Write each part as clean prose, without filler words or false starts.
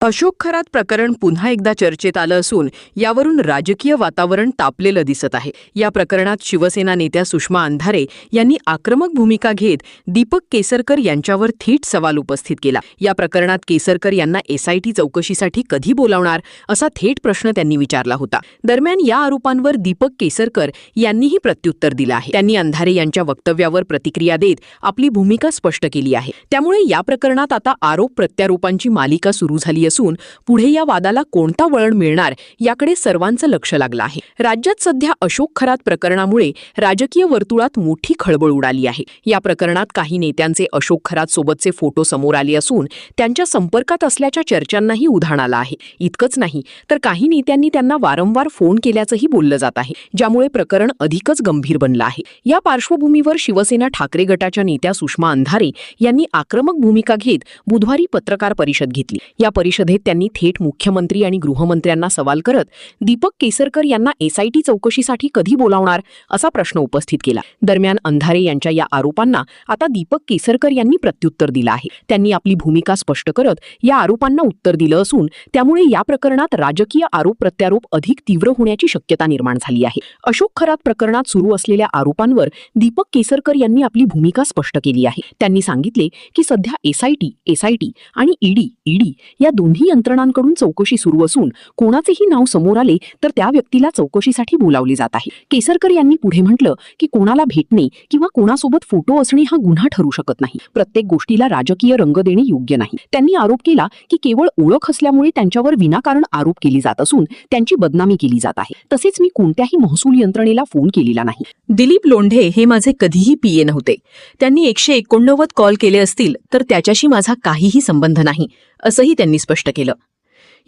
अशोक खरात प्रकरण पुन्हा एकदा चर्चेत आलं असून यावरून राजकीय वातावरण तापलेलं दिसत आहे। या प्रकरणात शिवसेना नेत्या सुषमा अंधारे यांनी आक्रमक भूमिका घेत दीपक केसरकर यांच्यावर थेट सवाल उपस्थित केला। या प्रकरणात केसरकर यांना एसआयटी चौकशीसाठी कधी बोलावणार असा थेट प्रश्न त्यांनी विचारला होता। दरम्यान या आरोपांवर दीपक केसरकर यांनीही प्रत्युत्तर दिलं आहे। त्यांनी अंधारे यांच्या वक्तव्यावर प्रतिक्रिया देत आपली भूमिका स्पष्ट केली आहे। त्यामुळे या प्रकरणात आता आरोप प्रत्यारोपांची मालिका सुरू झाली असून पुढे या वादाला कोणता वळण मिळणार याकडे सर्वांचं लक्ष लागलं आहे। राज्यात सध्या अशोक खरात प्रकरणामुळे राजकीय वर्तुळात मोठी खळबळ उडाली आहे। या प्रकरणात काही नेत्यांचे अशोक खरात सोबतचे फोटो समोर आले असून त्यांच्या संपर्कात असल्याच्या चर्चांनाही उधाण आलं आहे। इतकंच नाही तर काही नेत्यांनी त्यांना वारंवार फोन केल्याचंही बोललं जात आहे, ज्यामुळे प्रकरण अधिकच गंभीर बनलं आहे। या पार्श्वभूमीवर शिवसेना ठाकरे गटाच्या नेत्या सुषमा अंधारे यांनी आक्रमक भूमिका घेत बुधवारी पत्रकार परिषद घेतली। या परिषदेत त्यांनी थेट मुख्यमंत्री आणि गृहमंत्र्यांना सवाल करत दीपक केसरकर यांना एसआयटी चौकशीसाठी कधी बोलावणार असा प्रश्न उपस्थित केला। दरम्यान अंधारे यांच्या या आरोपांना आता दीपक केसरकर यांनी प्रत्युत्तर दिलं आहे। त्यांनी आपली भूमिका स्पष्ट करत या आरोपांना उत्तर दिलं असून त्यामुळे या प्रकरणात राजकीय आरोप प्रत्यारोप अधिक तीव्र होण्याची शक्यता निर्माण झाली आहे। अशोक खरात प्रकरणात सुरू असलेल्या आरोपांवर दीपक केसरकर यांनी आपली भूमिका स्पष्ट केली आहे। त्यांनी सांगितले की सध्या एसआयटी आणि ईडी या दोन्ही यंत्रणांकडून चौकशी सुरू असून कोणाचेही नाव समोर आले तर त्या व्यक्तीला चौकशीसाठी बोलावले जात आहे। केसरकर यांनी पुढे म्हटलं की कोणाला भेटणे किंवा कोणासोबत फोटो असणे हा गुन्हा ठरू शकत नाही। प्रत्येक गोष्टीला राजकीय रंग देणे योग्य नाही। त्यांनी आरोप केला की केवळ ओळख असल्यामुळे त्यांच्यावर विनाकारण आरोप केले जात असून त्यांची बदनामी केली जात आहे। तसेच मी कोणत्याही महसूल यंत्रणेला फोन केलेला नाही। दिलीप लोंढे हे माझे कधीही पीए नव्हते। त्यांनी 189 कॉल केले असतील तर त्याच्याशी माझा काहीही संबंध नाही असंही त्यांनी स्पष्ट केलं।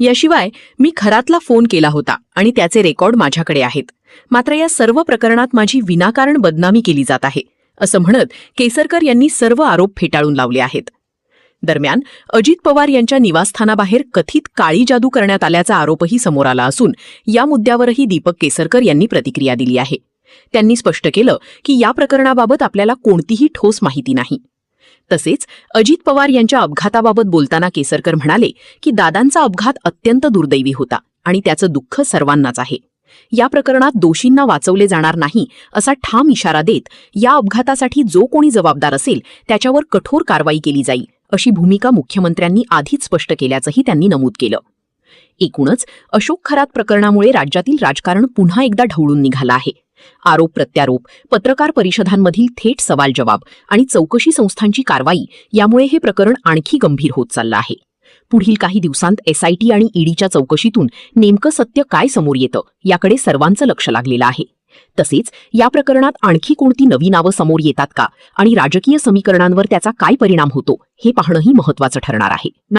याशिवाय मी खरातला फोन केला होता आणि त्याचे रेकॉर्ड माझ्याकडे आहेत, मात्र या सर्व प्रकरणात माझी विनाकारण बदनामी केली जात आहे असं म्हणत केसरकर यांनी सर्व आरोप फेटाळून लावले आहेत। दरम्यान अजित पवार यांच्या निवासस्थानाबाहेर कथित काळी जादू करण्यात आल्याचा आरोपही समोर आला असून या मुद्द्यावरही दीपक केसरकर यांनी प्रतिक्रिया दिली आहे। त्यांनी स्पष्ट केलं की या प्रकरणाबाबत आपल्याला कोणतीही ठोस माहिती नाही। तसेच अजित पवार यांच्या अपघाताबाबत बोलताना केसरकर म्हणाले की दादांचा अपघात अत्यंत दुर्दैवी होता आणि त्याचं दुःख सर्वांनाच आहे। या प्रकरणात दोषींना वाचवले जाणार नाही असा ठाम इशारा देत या अपघातासाठी जो कोणी जबाबदार असेल त्याच्यावर कठोर कारवाई केली जाईल अशी भूमिका मुख्यमंत्र्यांनी आधीच स्पष्ट केल्याचंही त्यांनी नमूद केलं। एकूणच अशोक खरात प्रकरणामुळे राज्यातील राजकारण पुन्हा एकदा ढवळून निघालं आहे। आरोप प्रत्यारोप, पत्रकार परिषदांमधील थेट सवाल जवाब आणि चौकशी संस्थांची कारवाई यामुळे हे प्रकरण आणखी गंभीर होत चाललं आहे। पुढील काही दिवसांत एसआयटी आणि ईडीच्या चौकशीतून नेमकं सत्य काय समोर येतं याकडे सर्वांचं लक्ष लागलेलं आहे। तसेच या प्रकरणात आणखी कोणती नवी नावं समोर येतात का आणि राजकीय समीकरणांवर त्याचा काय परिणाम होतो हे पाहणंही महत्त्वाचं ठरणार आहे।